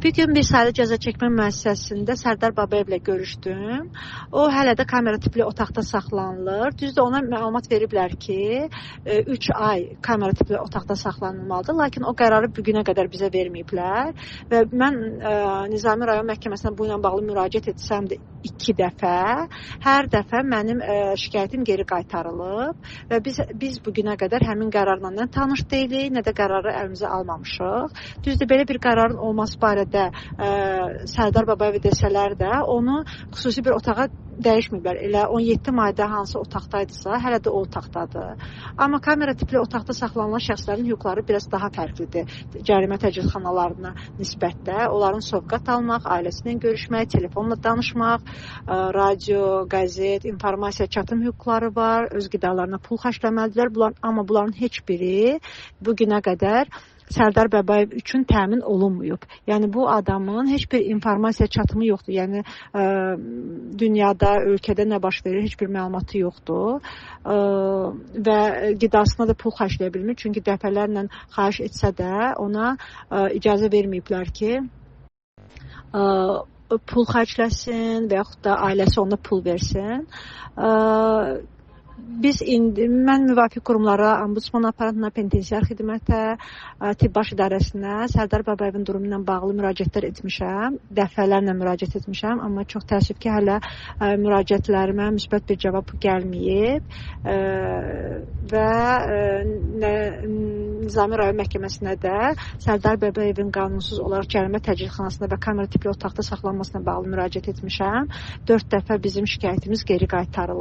Bir gün bir sayılı cəza çəkmə müəssisəsində Sərdar Babayevlə görüşdüm. O hələ də kamera tipli otaqda saxlanılır. Düzdür, ona məlumat veriblər ki, 3 ay kamera tipli otaqda saxlanılmalıdır. Lakin o qərarı bugünə qədər bizə verməyiblər. Və mən Nizami rayon məhkəməsinə bu ilə bağlı müraciət etsəm də 2 dəfə, hər dəfə mənim şikayətim geri qaytarılıb və biz bugünə qədər həmin qərarla nə tanış deyilik, nə də qərarı əlimizə almamışıq. Düzdür, belə bir qərarın olması barədə Sərdar Babayev desələr də onu xüsusi bir otağa dəyişməyiblər. Elə 17 mayda hansı otaqdaydısa, hələ də o otaqdadır. Amma kamera tipli otaqda saxlanılan şəxslərin hüquqları biraz daha fərqlidir. Cərimə təcridxanalarına nisbətdə onların sovqat almaq, ailəsinə görüşmək, telefonla danışmaq, radio, qəzet, informasiya çatım hüquqları var, öz qidalarına pul xərcləməlidirlər. Amma bunların heç biri bugünə qədər Sərdar Babayev üçün təmin olunmuyub. Yəni bu adamın heç bir informasiya çatımı yoxdur. Yəni dünyada, ölkədə nə baş verir heç bir məlumatı yoxdur. Və qidasına da pul xərcləyə bilmir. Çünki dəfələrlə xahiş etsə də ona icazə verməyiblər ki, pul xərcləsin və yaxud da ailəsi ona pul versin. Mən müvafiq qurumlara, Ombudsman aparatına, penitensiar xidmətə, tibb baş idarəsinə Sərdar Babayevin durumu ilə bağlı müraciətlər etmişəm. Dəfələrlə müraciət etmişəm, amma çox təəssüf ki, hələ müraciətlərimə müsbət bir cavab gəlməyib və Nizami rayon məhkəməsinə də Sərdar Babayevin qanunsuz olaraq cərimə təcridxanasında və kamera tipli otaqda saxlanmasına bağlı müraciət etmişəm. 4 dəfə bizim şikayətimiz geri qaytarılıb.